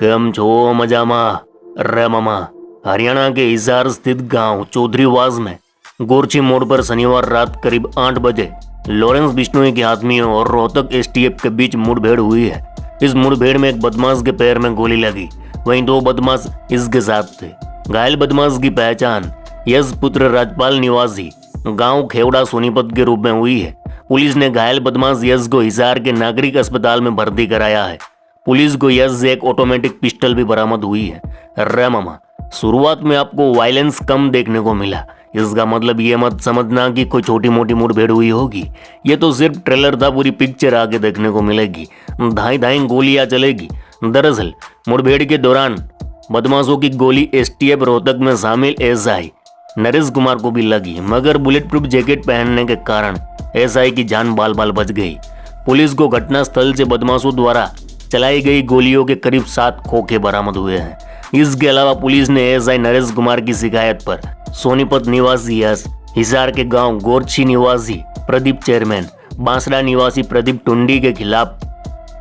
કેમ છો મજામાં? अरे मामा, हरियाणा के हिसार स्थित गांव चौधरीवास में गोरछी मोड़ पर शनिवार रात करीब 8 बजे लॉरेंस बिश्नोई के आदमियों और रोहतक एसटीएफ के बीच मुठभेड़ हुई है। इस मुठभेड़ में एक बदमाश के पैर में गोली लगी, वहीं 2 बदमाश इसके साथ थे। घायल बदमाश की पहचान यश पुत्र राजपाल निवासी गांव खेवड़ा सोनीपत के रूप में हुई है। पुलिस ने घायल बदमाश यश को हिसार के नागरिक अस्पताल में भर्ती कराया है। पुलिस को यश से एक ऑटोमेटिक पिस्टल भी बरामद हुई है। अरे मामा, शुरुआत में आपको वायलेंस कम देखने को मिला, इसका मतलब ये मत समझना कि कोई छोटी मोटी मुठभेड़ हुई होगी। ये तो सिर्फ ट्रेलर था, पूरी पिक्चर आगे देखने को मिलेगी। धाई धाई गोलियां चलेगी। दरअसल मुठभेड़ के दौरान बदमाशों की गोली एसटीएफ रोहतक में शामिल एसआई नरेश कुमार को भी लगी, मगर बुलेट प्रूफ जैकेट पहनने के कारण एसआई की जान बाल बाल बच गई। पुलिस को घटनास्थल से बदमाशों द्वारा चलाई गई गोलियों के करीब 7 खोखे बरामद हुए हैं। इसके अलावा पुलिस ने एसआई नरेश कुमार की शिकायत पर सोनीपत निवासी यश, हिसार के गांव गोरछी निवासी प्रदीप चेयरमैन, बांसड़ा निवासी प्रदीप टुंडी के खिलाफ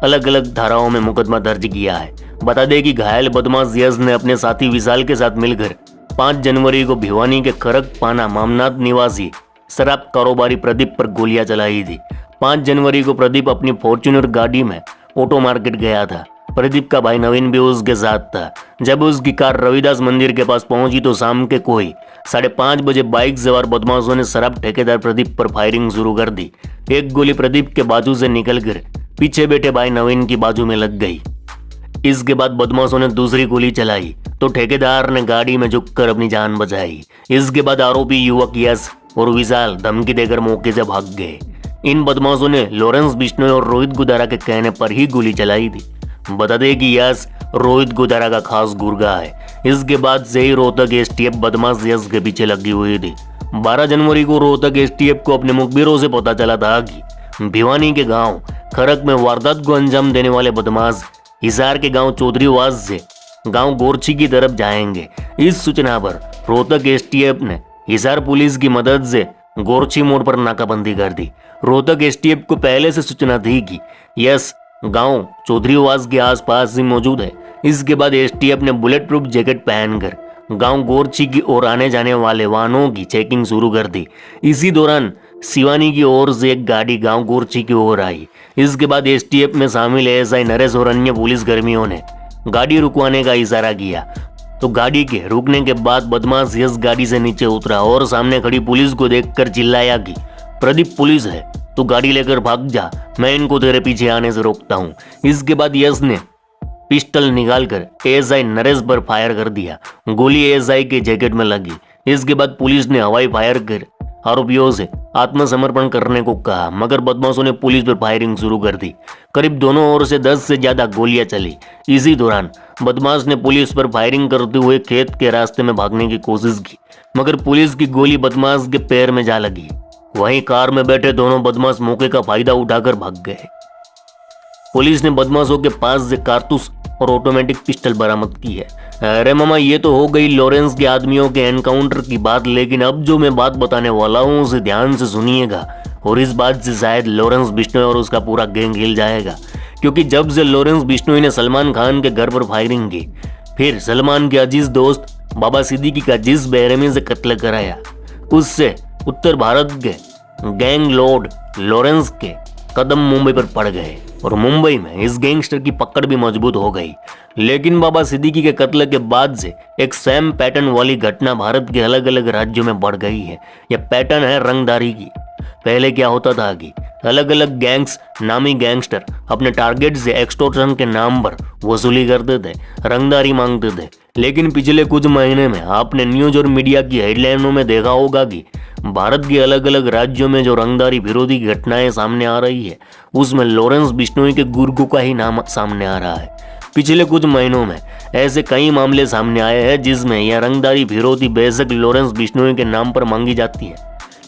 अलग अलग धाराओं में मुकदमा दर्ज किया है। बता दें कि घायल बदमाश यश ने अपने साथी विशाल के साथ मिलकर 5 जनवरी को भिवानी के खरक पाना मामनाथ निवासी शराब कारोबारी प्रदीप पर गोलियां चलाई थी। 5 जनवरी को प्रदीप अपनी फॉर्च्यूनर गाड़ी में ऑटो मार्केट गया था। प्रदीप का भाई नवीन भी उसके साथ था। जब उसकी कार रविदास मंदिर के पास पहुंची तो शाम के कोई 5:30 बजे बाइक सवार बदमाशों ने शराब ठेकेदार प्रदीप पर फायरिंग शुरू कर दी। एक गोली प्रदीप के बाजू से निकलकर पीछे बैठे भाई नवीन की बाजू में लग गई। इसके बाद बदमाशों ने दूसरी गोली चलाई तो ठेकेदार ने गाड़ी में झुककर अपनी जान बचाई। इसके बाद आरोपी युवक यश और विशाल धमकी देकर मौके से भाग गए। इन बदमाशों ने लॉरेंस बिश्नोई और रोहित गुदारा के कहने पर ही गोली चलाई थी। बता दें कि यश रोहित गुदारा का खास गुर्गा है। इसके बाद से ही रोहतक एसटीएफ बदमाश यश के पीछे लगी हुई थी। 12 जनवरी को रोहतक एसटीएफ को अपने मुखबिरों से पता चला था कि भिवानी के गांव खरक में वारदात को अंजाम देने वाले बदमाश हिसार के गांव चौधरीवास से गांव गोरछी की तरफ जाएंगे। इस सूचना पर रोहतक एसटीएफ ने हिसार पुलिस की मदद से गोरछी मोड़ पर नाकाबंदी कर दी। रोहतक एसटीएफ को पहले से सूचना थी कि यश गांव चौधरीवास के आसपास ही मौजूद है। इसके बाद एसटीएफ ने बुलेट प्रूफ जैकेट पहनकर गांव गोरछी की ओर आने जाने वाले वाहनों की चेकिंग शुरू कर दी। इसी दौरान सिवानी की ओर से एक गाड़ी गांव गोरछी की ओर आई। इसके बाद एसटीएफ में शामिल एएसआई नरेश और अन्य पुलिस कर्मियों ने गाड़ी रुकवाने का इशारा किया तो गाड़ी के रुकने के बाद बदमाश यश गाड़ी से नीचे उतरा और सामने खड़ी पुलिस को देखकर चिल्लाया कि प्रदीप पुलिस है, तू गाड़ी लेकर भाग जा, मैं इनको तेरे पीछे आने से रोकता हूँ। इसके बाद यश ने पिस्टल निकालकर एएसआई नरेश पर फायर कर दिया। गोली एएसआई के जैकेट में लगी। इसके बाद पुलिस ने हवाई फायर कर आरोपियों से आत्मसमर्पण करने को कहा, मगर बदमाशों ने पुलिस पर फायरिंग शुरू कर दी। करीब दोनों ओर से 10 से ज्यादा गोलियां चली। इसी दौरान बदमाश ने पुलिस पर फायरिंग करते हुए खेत के रास्ते में भागने की कोशिश की, मगर पुलिस की गोली बदमाश के पैर में जा लगी। वहीं कार में बैठे दोनों बदमाश मौके का फायदा उठाकर भाग गए। पुलिस ने बदमाशों के पास से कारतूस और ऑटोमेटिक पिस्टल बरामद की है। अरे मामा, ये तो हो गई लॉरेंस के आदमियों के एनकाउंटर की बात, लेकिन अब जो मैं बात बताने वाला हूँ उसे ध्यान से सुनिएगा और इस बात से शायद लॉरेंस बिश्नोई और उसका पूरा गैंग हिल जाएगा। क्योंकि जब से लॉरेंस बिश्नोई ने सलमान खान के घर पर फायरिंग की, फिर सलमान के अजीज दोस्त बाबा सिद्दीकी का जिस बेरहमी से कत्ल कराया, उससे उत्तर भारत के गैंग लॉर्ड लॉरेंस के कदम मुंबई पर पड़ गए और मुंबई में इस गैंगस्टर की पकड़ भी मजबूत हो गई। लेकिन बाबा सिद्दीकी के कत्ल के बाद से एक सेम पैटर्न वाली घटना भारत के अलग अलग राज्यों में बढ़ गई है। यह पैटर्न है रंगदारी की। पहले क्या होता था कि अलग अलग गैंग्स, नामी गैंगस्टर अपने टारगेट से एक्सटॉर्शन के नाम पर वसूली करते थे, रंगदारी मांगते थे। लेकिन पिछले कुछ महीने में आपने न्यूज और मीडिया की हेडलाइनों में देखा होगा कि भारत के अलग अलग राज्यों में जो रंगदारी विरोधी घटनाएं सामने आ रही है, उसमें लॉरेंस बिश्नोई के गुर्गों का ही नाम सामने आ रहा है। पिछले कुछ महीनों में ऐसे कई मामले सामने आए हैं जिसमें यह रंगदारी विरोधी बेशक लॉरेंस बिश्नोई के नाम पर मांगी जाती है,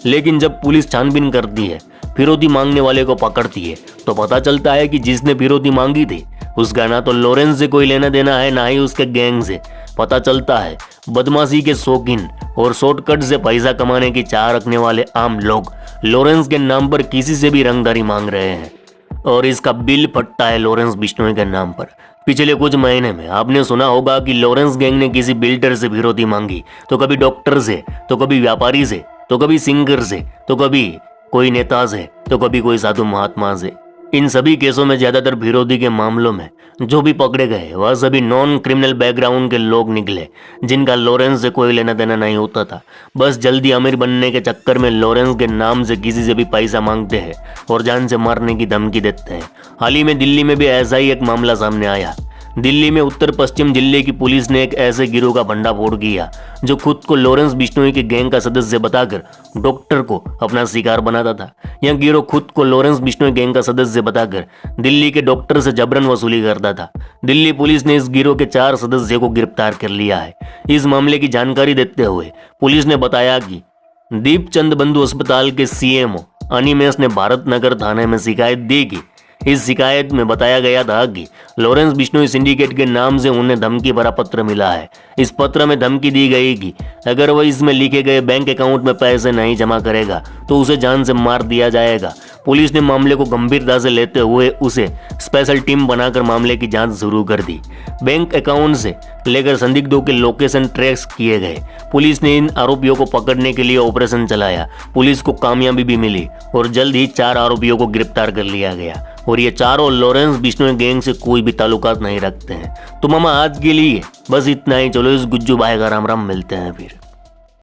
लेकिन जब पुलिस छानबीन करती है, फिरौती मांगने वाले को पकड़ती है, तो पता चलता है कि जिसने फिरौती मांगी थी उसका ना तो लॉरेंस से कोई लेना देना है, ना ही उसके गैंग से। पता चलता है बदमाशी के शौकीन और शॉर्टकट से पैसा कमाने की चाह रखने वाले आम लोग लॉरेंस के नाम पर किसी से भी रंगदारी मांग रहे हैं। और इसका बिल फटता है लॉरेंस बिश्नोई के नाम पर। पिछले कुछ महीने में आपने सुना होगा कि लॉरेंस गैंग ने किसी बिल्डर से फिरौती मांगी, तो कभी डॉक्टर से, तो कभी व्यापारी से, तो कभी सिंगर से, तो कभी कोई नेता से, तो कभी कोई साधु महात्मा से। इन सभी केसों में ज्यादातर फिरौती के मामलों में जो भी पकड़े गए वह सभी नॉन क्रिमिनल बैकग्राउंड के लोग निकले, जिनका लॉरेंस से कोई लेना देना नहीं होता था। बस जल्दी अमीर बनने के चक्कर में लॉरेंस के नाम से किसी से भी पैसा मांगते हैं और जान से मारने की धमकी देते हैं। हाल ही में दिल्ली में भी ऐसा ही एक मामला सामने आया। दिल्ली में उत्तर पश्चिम जिले की पुलिस ने एक ऐसे गिरोह का भंडाफोड़ किया जो खुद को लॉरेंस बिश्नोई के गैंग का सदस्य बताकर डॉक्टर को अपना शिकार बनाता था। यह गिरोह खुद को लॉरेंस बिश्नोई गैंग का सदस्य बताकर दिल्ली के डॉक्टर से जबरन वसूली करता था। दिल्ली पुलिस ने इस गिरोह के 4 सदस्यों को गिरफ्तार कर लिया है। इस मामले की जानकारी देते हुए पुलिस ने बताया कि दीपचंद बंधु अस्पताल के सीएमओ अनिमेश ने भारत नगर थाने में शिकायत दी कि इस शिकायत में बताया गया था कि लॉरेंस बिश्नोई सिंडिकेट के नाम से उन्हें धमकी भरा पत्र मिला है। इस पत्र में धमकी दी गई कि अगर वह इसमें लिखे गए बैंक अकाउंट में पैसे नहीं जमा करेगा तो उसे जान से मार दिया जाएगा। पुलिस ने मामले को गंभीरता से लेते हुए उसे स्पेशल टीम बनाकर मामले की जांच शुरू कर दी। बैंक अकाउंट से लेकर संदिग्धों के लोकेशन ट्रेस किए गए। पुलिस ने इन आरोपियों को पकड़ने के लिए ऑपरेशन चलाया। पुलिस को कामयाबी भी मिली और जल्द ही 4 आरोपियों को गिरफ्तार कर लिया गया और ये चारों लॉरेंस बिश्नोई गैंग से कोई भी ताल्लुकात नहीं रखते हैं। तो मामा आज के लिए बस इतना ही। चलो इस गुज्जू भाई का राम राम, मिलते हैं फिर।